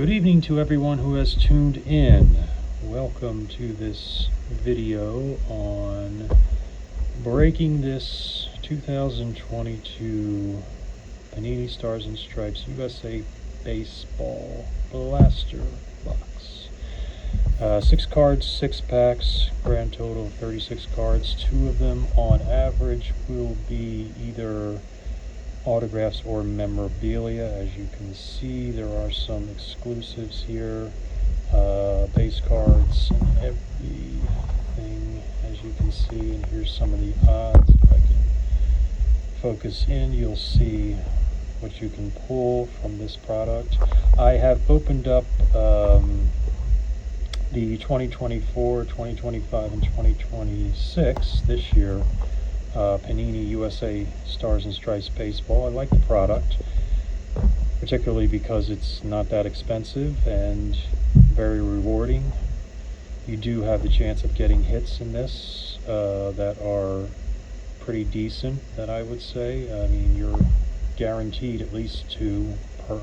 Good evening to everyone who has tuned in. Welcome to this video on breaking this 2022 Panini Stars and Stripes USA Baseball Blaster Box. 6 cards, 6 packs, grand total of 36 cards. 2 of them on average will be either autographs or memorabilia. As you can see, there are some exclusives here, base cards and everything, as you can see. And here's some of the odds. If I can focus in, you'll see what you can pull from this product. I have opened up the 2024, 2025, and 2026 this year Panini USA Stars and Stripes Baseball. I like the product, particularly because it's not that expensive and very rewarding. You do have the chance of getting hits in this that are pretty decent, that I would say. I mean, you're guaranteed at least 2 per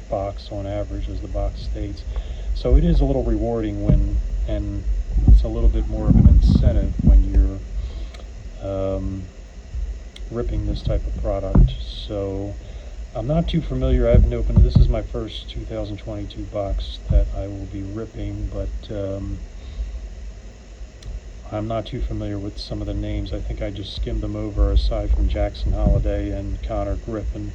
box on average, as the box states. So it is a little rewarding and it's a little bit more of an incentive when you're ripping this type of product. So I'm not too familiar. I haven't opened. This is my first 2022 box that I will be ripping, but I'm not too familiar with some of the names. I think I just skimmed them over, aside from Jackson Holiday and Connor Griffin.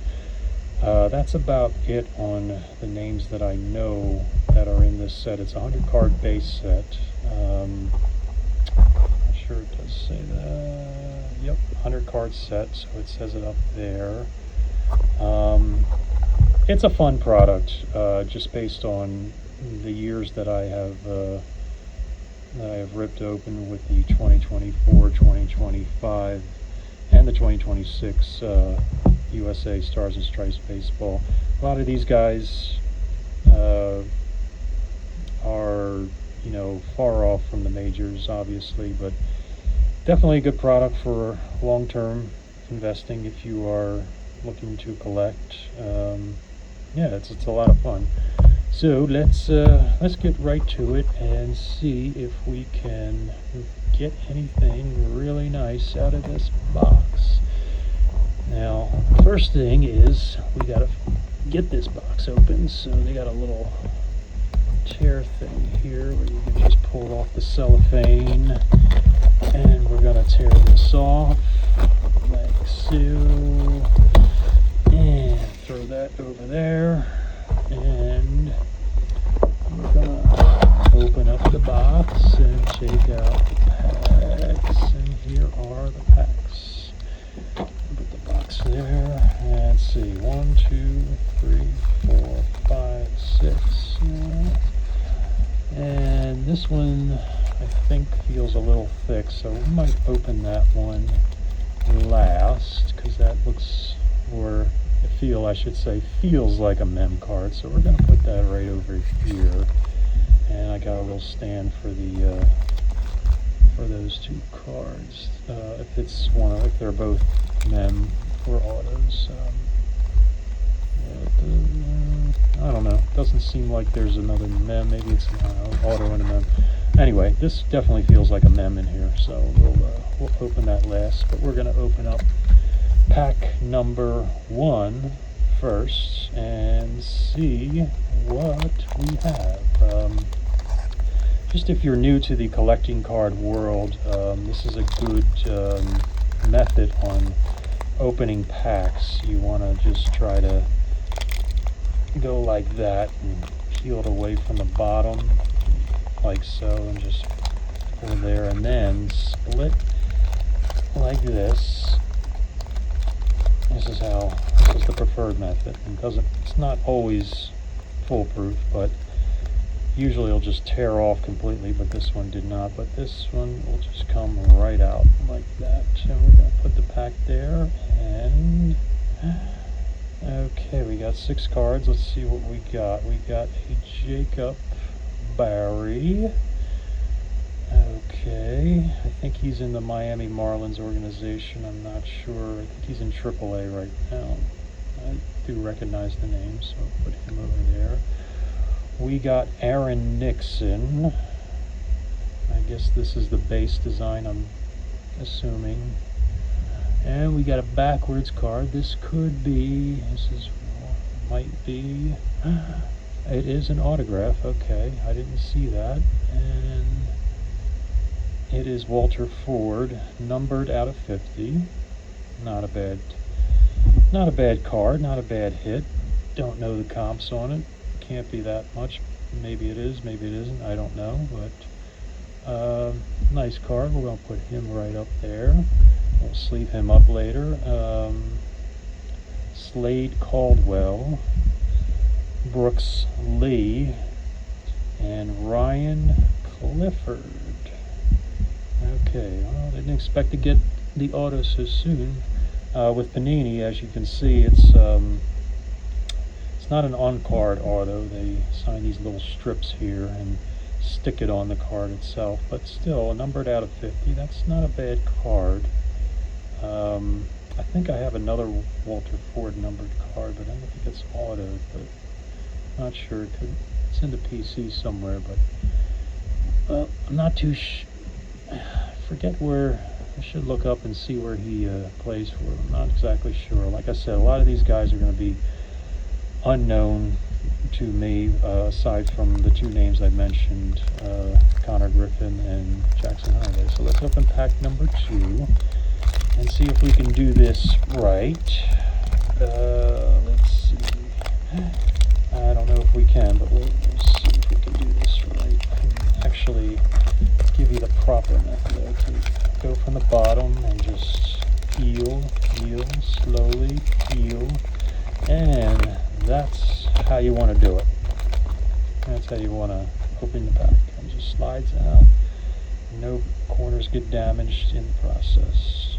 That's about it on the names that I know that are in this set. It's a 100-card base set. Not sure it does say that. Yep, 100-card set, so it says it up there. It's a fun product, just based on the years that I have ripped open with the 2024, 2025, and the 2026 USA Stars and Stripes Baseball. A lot of these guys are, far off from the majors, obviously, but definitely a good product for long-term investing if you are looking to collect. Yeah, it's a lot of fun. So let's get right to it and see if we can get anything really nice out of this box. Now, first thing is we gotta get this box open. So they got a little tear thing here where you can just pull off the cellophane, and we're gonna tear this off like so, and throw that over there, and we're gonna open up the box and take out the packs. And here are the packs. Put the box there. Let's see, 1, 2, 3, 4, 5, 6. And this one I think feels a little thick, so we might open that one last, because that looks, or I should say, feels like a mem card. So we're going to put that right over here. And I got a little stand for the for those 2 cards. If they're both mem or autos. I don't know. Doesn't seem like there's another mem. Maybe it's an auto and a mem. Anyway, this definitely feels like a mem in here, so we'll open that last. But we're going to open up pack number 1 first and see what we have. Just if you're new to the collecting card world, this is a good method on opening packs. You want to just try to go like that and peel it away from the bottom like so, and just pull there, and then split like this. This is the preferred method. It's not always foolproof, but usually it'll just tear off completely, but this one did not. But this one will just come right out like that. And we're going to put the pack there, and okay, we got 6 cards. Let's see what we got. We got a Jacob Barry. Okay, I think he's in the Miami Marlins organization. I'm not sure. I think he's in AAA right now. I do recognize the name, so I'll put him over there. We got Aaron Nixon. I guess this is the base design, I'm assuming. And we got a backwards card. This might be, it is an autograph. Okay, I didn't see that. And it is Walter Ford, numbered out of 50. Not a bad card, not a bad hit. Don't know the comps on it. Can't be that much. Maybe it is, maybe it isn't. I don't know, but nice card. We're gonna put him right up there. We'll sleeve him up later. Slade Caldwell, Brooks Lee, and Ryan Clifford. Okay, well, I didn't expect to get the auto so soon. With Panini, as you can see, it's not an on-card auto. They sign these little strips here and stick it on the card itself, but still, numbered out of 50, that's not a bad card. I think I have another Walter Ford numbered card, but I don't think it's autoed, but not sure. It's in the PC somewhere, but well, I'm not too forget where. I should look up and see where he plays for. I'm not exactly sure. Like I said, a lot of these guys are going to be unknown to me, aside from the two names I mentioned, Connor Griffin and Jackson Holiday. So let's open pack number 2 and see if we can do this right. Let's see. I don't know if we can, but we'll see if we can do this right. And actually give you the proper method. Okay. Go from the bottom and just peel, slowly peel, and that's how you want to do it. That's how you want to open the pack. It just slides out. No corners get damaged in the process,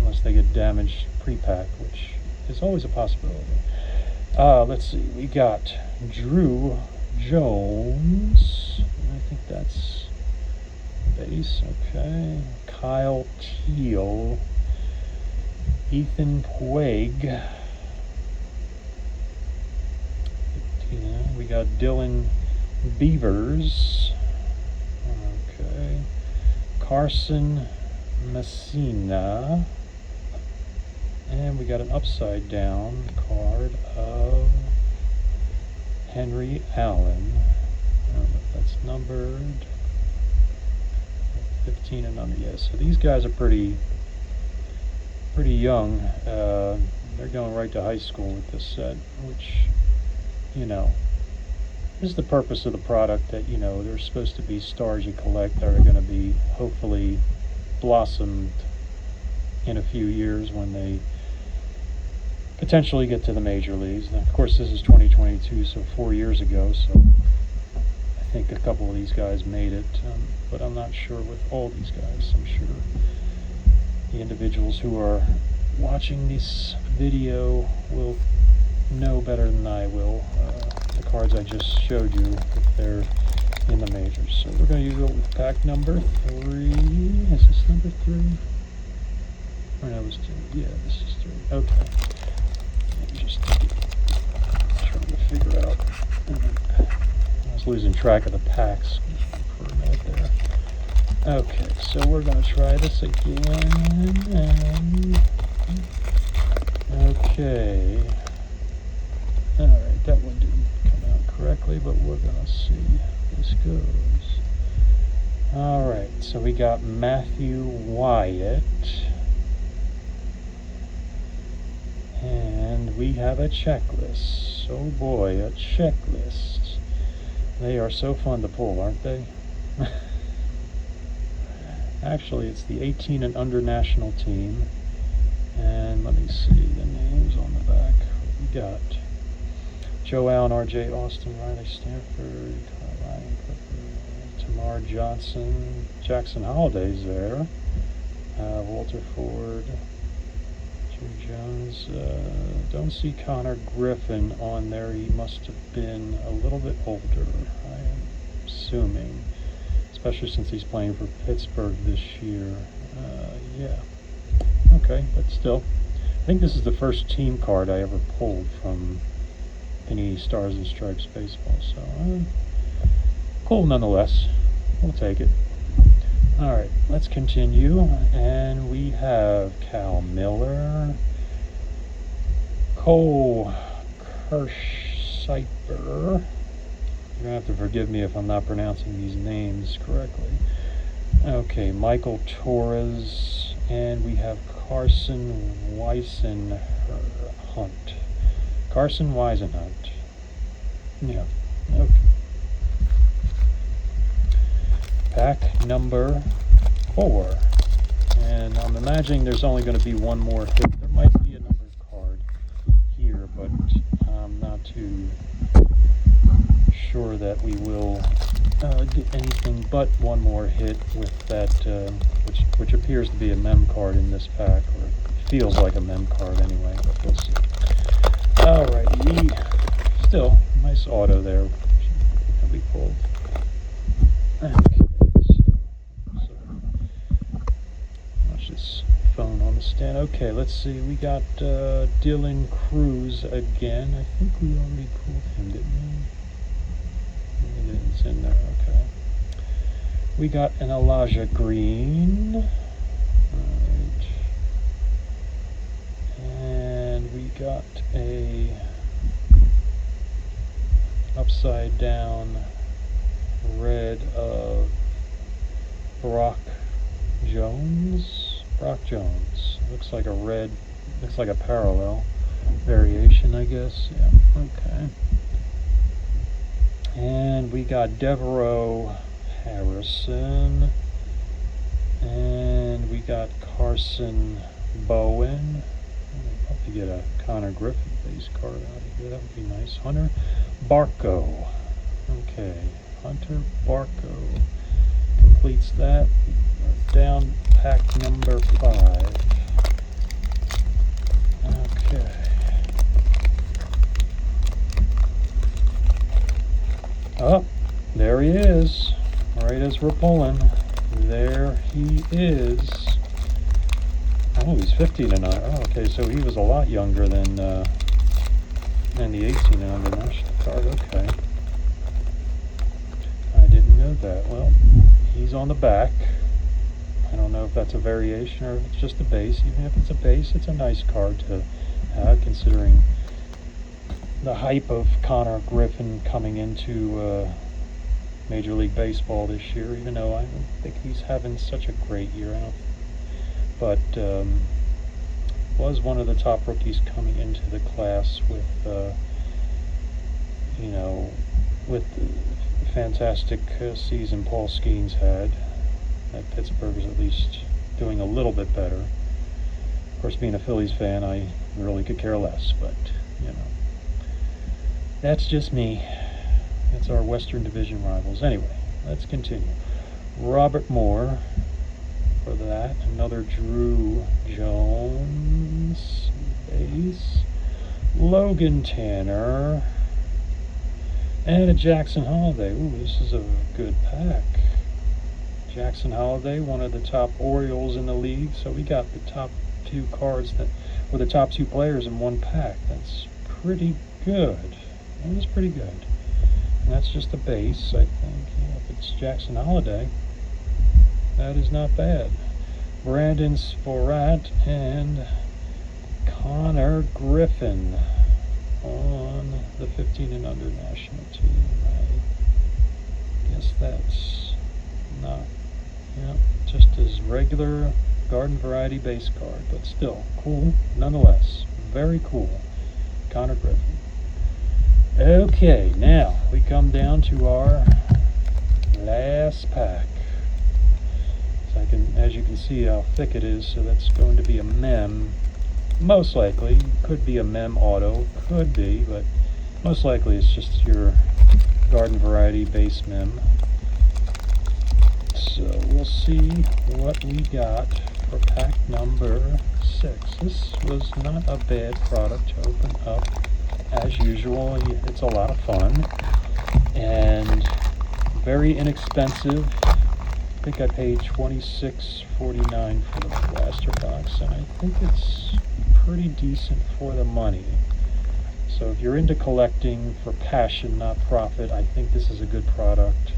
unless they get damaged pre-pack, which is always a possibility. Let's see, we got Drew Jones. I think that's base, okay. Kyle Teal, Ethan Puig. We got Dylan Beavers, okay. Carson Messina, and we got an upside down card of Henry Allen. I don't know if that's numbered. 15 and under, yeah. So these guys are pretty young. They're going right to high school with this set, which, you know, is the purpose of the product. That, you know, they're supposed to be stars you collect that are going to be hopefully blossomed in a few years when they potentially get to the major leagues. And of course, this is 2022, so 4 years ago. So I think a couple of these guys made it, but I'm not sure with all these guys. I'm sure the individuals who are watching this video will know better than I will. The cards I just showed you, if they're in the majors. So we're going to go with pack number 3. Is this number 3? Or no, it was 2. Yeah, this is 3. Okay. I'm just trying to figure out. I was losing track of the packs for a minute there. Okay, so we're going to try this again. And okay. Alright, that one didn't come out correctly, but we're going to see how this goes. Alright, so we got Matthew Wyatt. And we have a checklist. Oh boy, a checklist. They are so fun to pull, aren't they? Actually, it's the 18 and under national team. And let me see the names on the back. We got Joe Allen, R.J. Austin, Riley Stanford, Ryan Clifford, Tamar Johnson, Jackson Holiday's there, Walter Ford, Drew Jones. Don't see Connor Griffin on there. He must have been a little bit older, I am assuming, especially since he's playing for Pittsburgh this year. Yeah. Okay, but still, I think this is the first team card I ever pulled from Panini Stars and Stripes baseball. So cool nonetheless. We'll take it. Alright, let's continue. And we have Cal Miller, Cole Kirscheiper. You're going to have to forgive me if I'm not pronouncing these names correctly. Okay, Michael Torres, and we have Carson Weisenhunt. Carson Weisenhunt. Yeah, okay. Pack number 4. And I'm imagining there's only going to be one more hit. There might be a numbered card here, but I'm not too sure that we will get anything but one more hit with that, which appears to be a mem card in this pack, or feels like a mem card anyway, but we'll see. Alrighty, still nice auto there that we pulled. Okay, so watch this phone on the stand. Okay, let's see. We got Dylan Cruz again. I think we already pulled him, didn't we? It's in there. Okay. We got an Elijah Green. Right. And we got a upside down red of Brock Jones. Looks like a red, looks like a parallel variation, I guess. Yeah, okay. And we got Devereaux Harrison. And we got Carson Bowen. I'll probably get a Connor Griffin base card out of here. That would be nice. Hunter Barco. Okay. Hunter Barco completes that. Down pack number 5. Okay. Oh, there he is. Right as we're pulling. There he is. Oh, he's 15 and 9. Oh, okay, so he was a lot younger than the 18 and under national card. Okay. I didn't know that. Well, he's on the back. I don't know if that's a variation or if it's just a base. Even if it's a base, it's a nice card to have, considering the hype of Connor Griffin coming into Major League Baseball this year, even though I don't think he's having such a great year. But was one of the top rookies coming into the class with, with the fantastic season Paul Skeens had. That Pittsburgh is at least doing a little bit better. Of course, being a Phillies fan, I really could care less, but, that's just me. That's our Western Division rivals. Anyway, let's continue. Robert Moore for that. Another Drew Jones base. Logan Tanner. And a Jackson Holiday. Ooh, this is a good pack. Jackson Holiday, one of the top Orioles in the league. So we got the top 2 cards or the top 2 players in one pack. That's pretty good. That was pretty good. And that's just a base, I think. Yeah, if it's Jackson Holiday, that is not bad. Brandon Sporat and Connor Griffin on the 15 and under national team. I guess that's not, just as regular garden variety base card, but still cool nonetheless. Very cool. Connor Griffin. Okay, now we come down to our last pack. So as you can see how thick it is, so that's going to be a mem. Most likely, could be a mem auto, could be, but most likely it's just your garden variety base mem. So we'll see what we got for pack number 6. This was not a bad product to open up. As usual, it's a lot of fun and very inexpensive. I think I paid $26.49 for the blaster box, and I think it's pretty decent for the money. So if you're into collecting for passion, not profit, I think this is a good product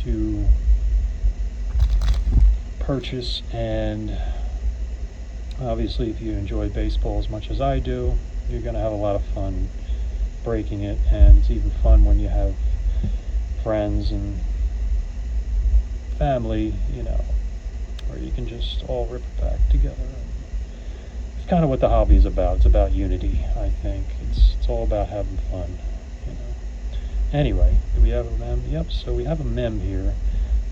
to purchase. And obviously if you enjoy baseball as much as I do, you're going to have a lot of fun breaking it, and it's even fun when you have friends and family, you know, where you can just all rip it back together. It's kind of what the hobby is about. It's about unity, I think. It's all about having fun, you know. Anyway, do we have a mem? Yep, so we have a mem here.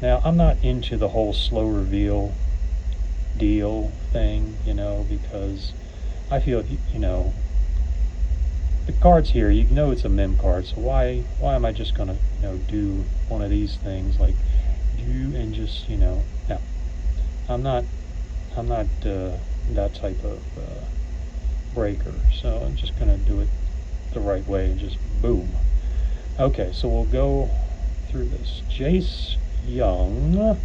Now, I'm not into the whole slow reveal deal thing, you know, because I feel, you know, the cards here, you know it's a mem card, so why am I just gonna, you know, do one of these things like do and just, you know, no. I'm not that type of breaker, so I'm just gonna do it the right way and just boom. Okay, so we'll go through this. Jace Young,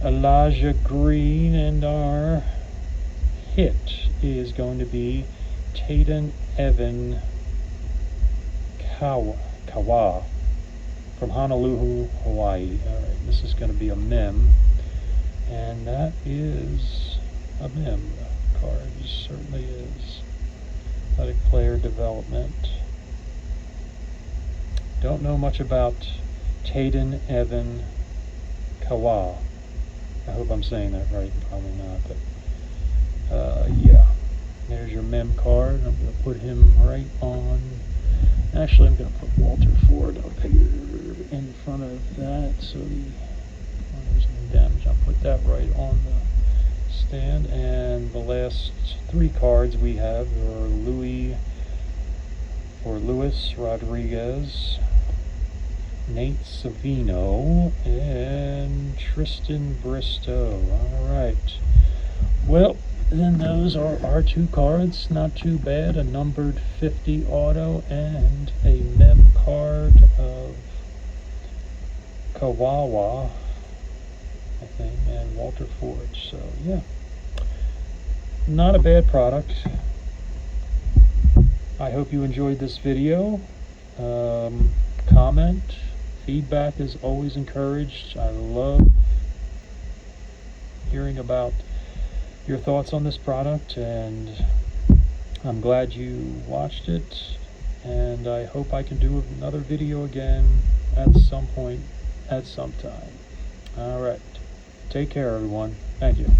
Elijah Green, and our hit is going to be Taden Evan Kawa from Honolulu, Hawaii. Alright, this is going to be a mem, and that is a mem card. It certainly is. Athletic player development. Don't know much about Taden Evan Kawa. I hope I'm saying that right, probably not, but yeah. There's your mem card. I'm going to put him right on. Actually, I'm going to put Walter Ford up here in front of that, so there's no damage. I'll put that right on the stand. And the last three cards we have are Luis Rodriguez, Nate Savino, and Tristan Bristow. All right. Well, then those are our two cards. Not too bad. A numbered 50 auto and a mem card of Kawawa, I think, and Walter Ford. So yeah, not a bad product. I hope you enjoyed this video. Comment, feedback is always encouraged. I love hearing about your thoughts on this product, and I'm glad you watched it, and I hope I can do another video again at some point, at some time. Alright, take care everyone. Thank you.